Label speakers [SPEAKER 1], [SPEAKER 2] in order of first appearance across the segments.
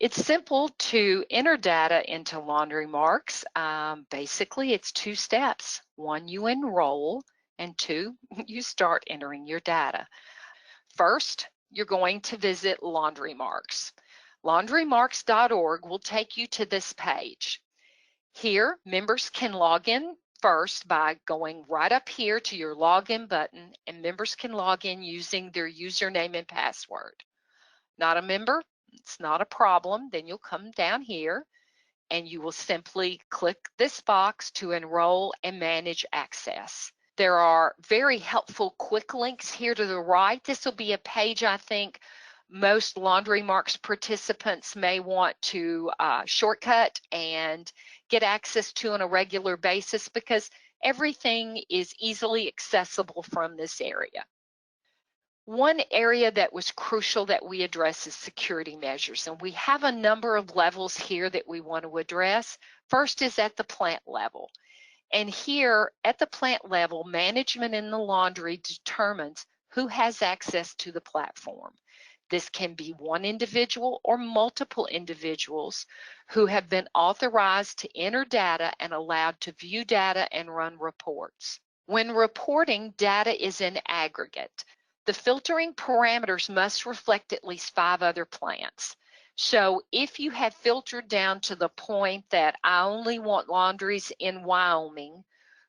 [SPEAKER 1] It's simple to enter data into LaundryMarks. Basically, it's two steps. One, you enroll, and two, you start entering your data. First, you're going to visit LaundryMarks. LaundryMarks.org will take you to this page. Here, members can log in first by going right up here to your login button, and members can log in using their username and password. Not a member? It's not a problem. Then you'll come down here and you will simply click this box to enroll and manage access. There are very helpful quick links here to the right. This will be a page I think most LaundryMarks participants may want to shortcut and get access to on a regular basis because everything is easily accessible from this area. One area that was crucial that we address is security measures, and we have a number of levels here that we want to address. First is at the plant level. And here at the plant level, management in the laundry determines who has access to the platform. This can be one individual or multiple individuals who have been authorized to enter data and allowed to view data and run reports. When reporting, data is in aggregate. The filtering parameters must reflect at least 5 other plants. So if you have filtered down to the point that I only want laundries in Wyoming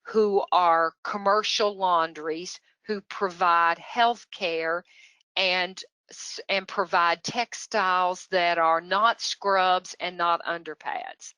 [SPEAKER 1] who are commercial laundries who provide health care and provide textiles that are not scrubs and not underpads,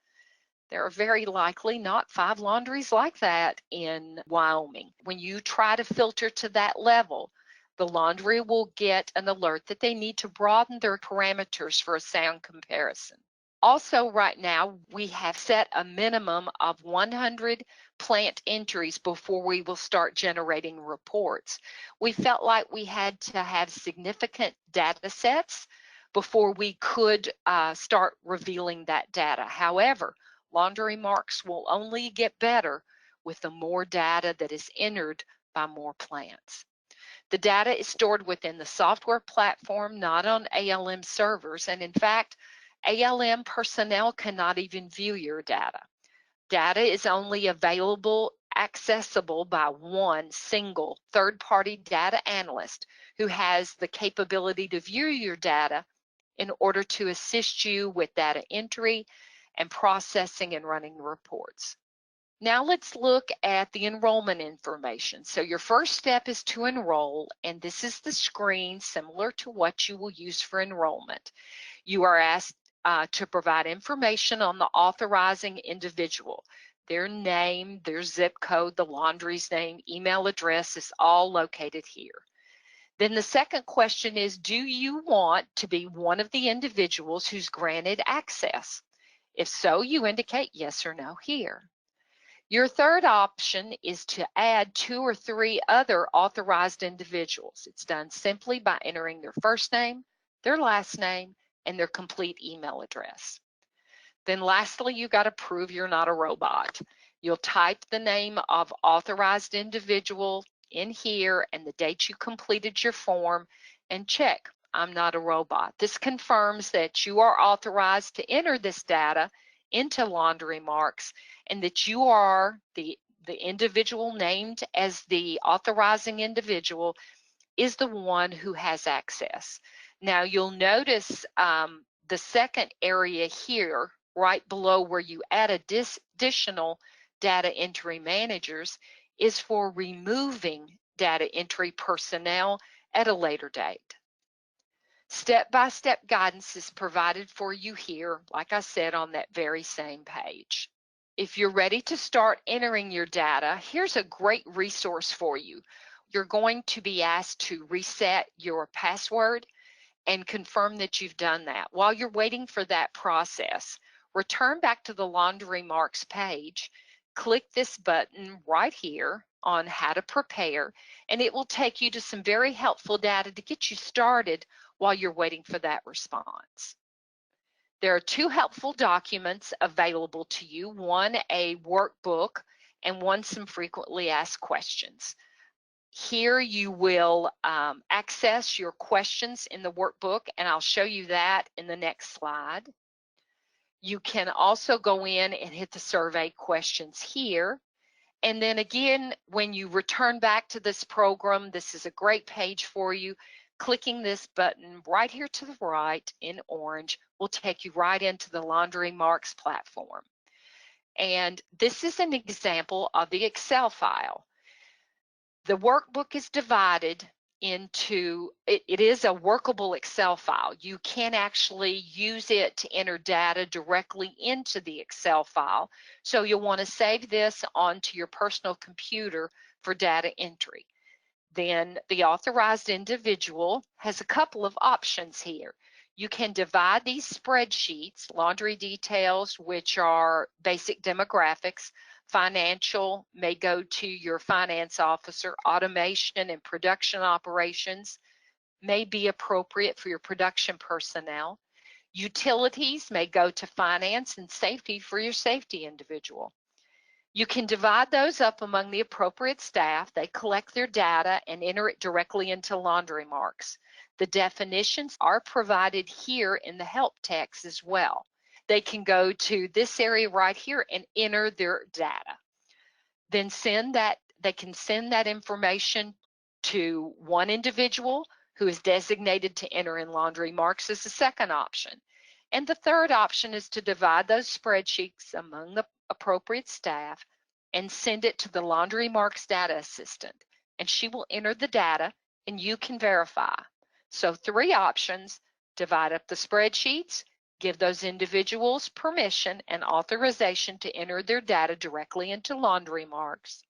[SPEAKER 1] there are very likely not 5 laundries like that in Wyoming. When you try to filter to that level, the laundry will get an alert that they need to broaden their parameters for a sound comparison. Also, right now, we have set a minimum of 100 plant entries before we will start generating reports. We felt like we had to have significant data sets before we could start revealing that data. However, LaundryMarks will only get better with the more data that is entered by more plants. The data is stored within the software platform, not on ALM servers, and in fact, ALM personnel cannot even view your data. Data is only available, accessible by one single third-party data analyst who has the capability to view your data in order to assist you with data entry and processing and running reports. Now let's look at the enrollment information. So your first step is to enroll, and this is the screen similar to what you will use for enrollment. You are asked to provide information on the authorizing individual. Their name, their zip code, the laundry's name, email address is all located here. Then the second question is, do you want to be one of the individuals who's granted access? If so, you indicate yes or no here. Your third option is to add 2 or 3 other authorized individuals. It's done simply by entering their first name, their last name, and their complete email address. Then lastly, you got to prove you're not a robot. You'll type the name of authorized individual in here and the date you completed your form and check, I'm not a robot. This confirms that you are authorized to enter this data into LaundryMarks and that you are the individual named as the authorizing individual is the one who has access. Now you'll notice the second area here right below where you add additional data entry managers is for removing data entry personnel at a later date. Step-by-step guidance is provided for you here, like I said, on that very same page. If you're ready to start entering your data, here's a great resource for you. You're going to be asked to reset your password and confirm that you've done that. While you're waiting for that process, return back to the LaundryMarks page, click this button right here on how to prepare, and it will take you to some very helpful data to get you started while you're waiting for that response. There are 2 helpful documents available to you, one a workbook and one some frequently asked questions. Here you will access your questions in the workbook, and I'll show you that in the next slide. You can also go in and hit the survey questions here. And then again, when you return back to this program, this is a great page for you. Clicking this button right here to the right in orange will take you right into the LaundryMarks platform. And this is an example of the Excel file. The workbook is divided into, it is a workable Excel file. You can actually use it to enter data directly into the Excel file. So you'll want to save this onto your personal computer for data entry. Then the authorized individual has a couple of options here. You can divide these spreadsheets, laundry details, which are basic demographics. Financial may go to your finance officer. Automation and production operations may be appropriate for your production personnel. Utilities may go to finance, and safety for your safety individual. You can divide those up among the appropriate staff. They collect their data and enter it directly into LaundryMarks. The definitions are provided here in the help text as well. They can go to this area right here and enter their data. Then they can send that information to one individual who is designated to enter in LaundryMarks as the second option. And the third option is to divide those spreadsheets among the appropriate staff and send it to the LaundryMarks data assistant, and she will enter the data and you can verify. So 3 options: divide up the spreadsheets, give those individuals permission and authorization to enter their data directly into LaundryMarks,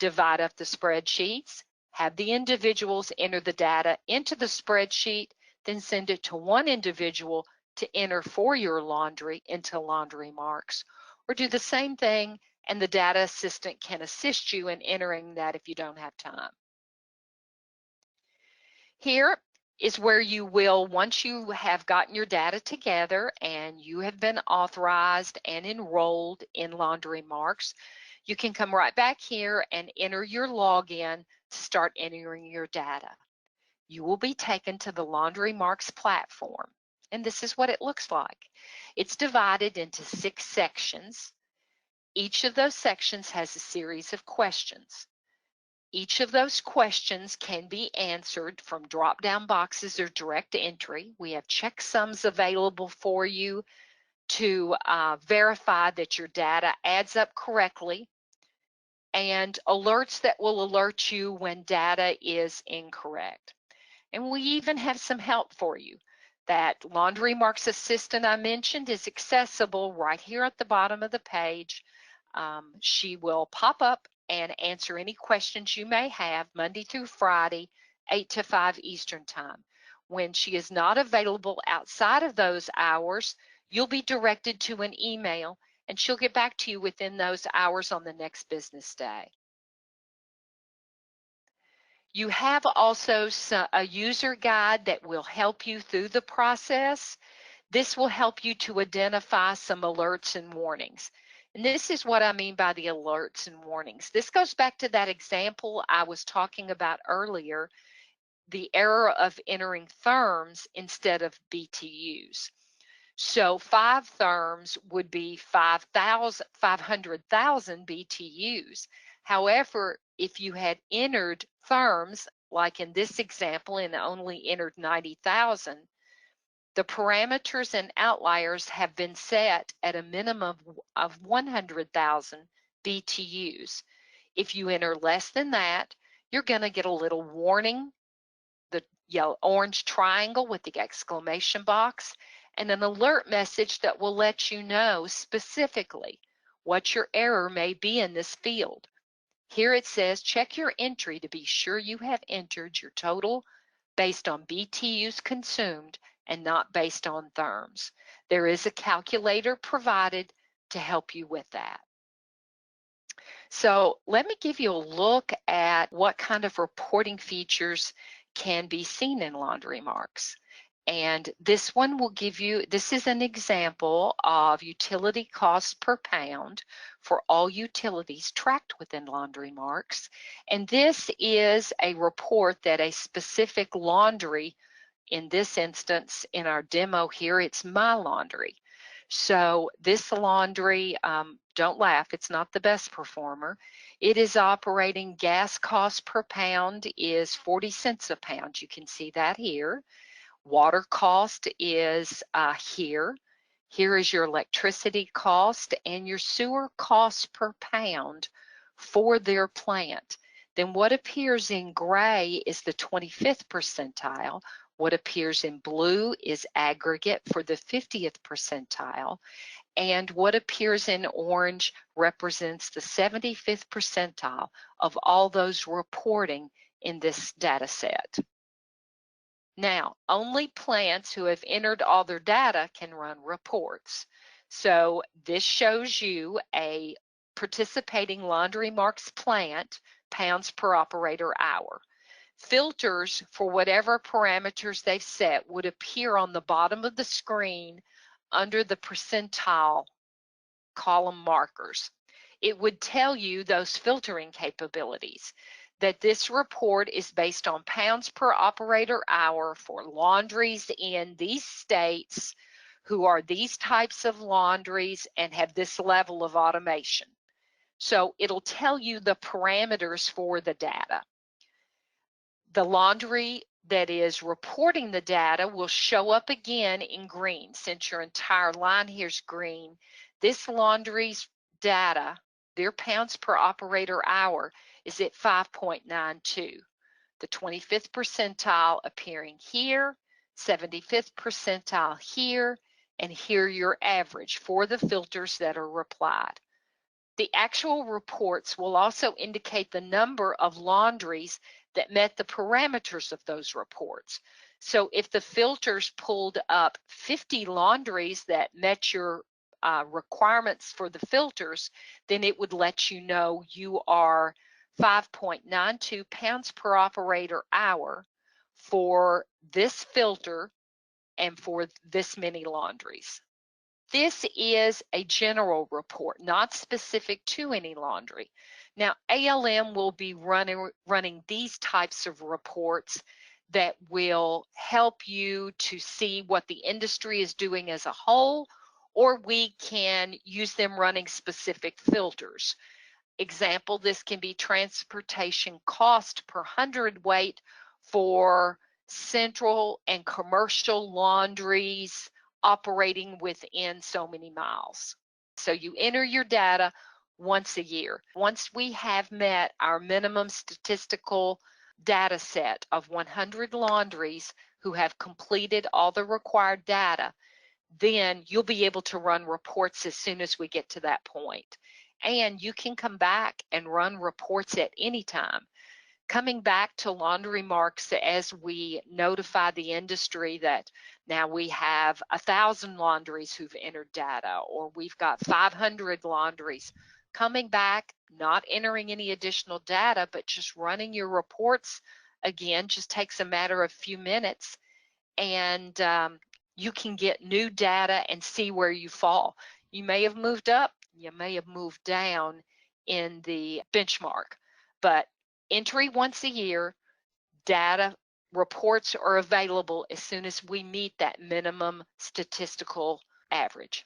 [SPEAKER 1] divide up the spreadsheets, have the individuals enter the data into the spreadsheet, then send it to one individual to enter for your laundry into LaundryMarks, or do the same thing and the data assistant can assist you in entering that if you don't have time. Here is where you will, once you have gotten your data together and you have been authorized and enrolled in LaundryMarks, you can come right back here and enter your login to start entering your data. You will be taken to the LaundryMarks platform, and this is what it looks like. It's divided into 6 sections. Each of those sections has a series of questions. Each of those questions can be answered from drop-down boxes or direct entry. We have checksums available for you to verify that your data adds up correctly, and alerts that will alert you when data is incorrect. And we even have some help for you. That LaundryMarks assistant I mentioned is accessible right here at the bottom of the page. She will pop up and answer any questions you may have Monday through Friday, 8 to 5 Eastern Time. When she is not available outside of those hours, you'll be directed to an email and she'll get back to you within those hours on the next business day. You have also a user guide that will help you through the process. This will help you to identify some alerts and warnings. And this is what I mean by the alerts and warnings. This goes back to that example I was talking about earlier, the error of entering therms instead of BTUs. So 5 therms would be 500,000 BTUs. However, if you had entered therms, like in this example, and only entered 90,000, the parameters and outliers have been set at a minimum of 100,000 BTUs. If you enter less than that, you're going to get a little warning, the orange triangle with the exclamation box, and an alert message that will let you know specifically what your error may be in this field. Here it says, check your entry to be sure you have entered your total based on BTUs consumed and not based on therms. There is a calculator provided to help you with that. So let me give you a look at what kind of reporting features can be seen in LaundryMarks. And this one will give you, this is an example of utility costs per pound for all utilities tracked within LaundryMarks. And this is a report that a specific laundry, in this instance, in our demo here, it's My Laundry. So this laundry, don't laugh, it's not the best performer. It is operating, gas cost per pound is 40 cents a pound. You can see that here. Water cost is here. Here is your electricity cost and your sewer cost per pound for their plant. Then what appears in gray is the 25th percentile. What appears in blue is aggregate for the 50th percentile. And what appears in orange represents the 75th percentile of all those reporting in this data set. Now, only plants who have entered all their data can run reports. So this shows you a participating LaundryMarks plant, pounds per operator hour. Filters for whatever parameters they've set would appear on the bottom of the screen under the percentile column markers. It would tell you those filtering capabilities, that this report is based on pounds per operator hour for laundries in these states who are these types of laundries and have this level of automation. So it'll tell you the parameters for the data. The laundry that is reporting the data will show up again in green. Since your entire line here's green, this laundry's data, their pounds per operator hour, is at 5.92. The 25th percentile appearing here, 75th percentile here, and here your average for the filters that are applied. The actual reports will also indicate the number of laundries that met the parameters of those reports. So if the filters pulled up 50 laundries that met your requirements for the filters, then it would let you know you are 5.92 pounds per operator hour for this filter and for this many laundries. This is a general report, not specific to any laundry. Now, ALM will be running these types of reports that will help you to see what the industry is doing as a whole, or we can use them running specific filters. Example, this can be transportation cost per hundredweight for central and commercial laundries operating within so many miles. So you enter your data once a year. Once we have met our minimum statistical data set of 100 laundries who have completed all the required data, then you'll be able to run reports as soon as we get to that point. And you can come back and run reports at any time. Coming back to LaundryMarks as we notify the industry that now we have 1,000 laundries who've entered data, or we've got 500 laundries. Coming back, not entering any additional data, but just running your reports again just takes a matter of a few minutes, and you can get new data and see where you fall. You may have moved up, you may have moved down in the benchmark, but entry once a year, data reports are available as soon as we meet that minimum statistical average.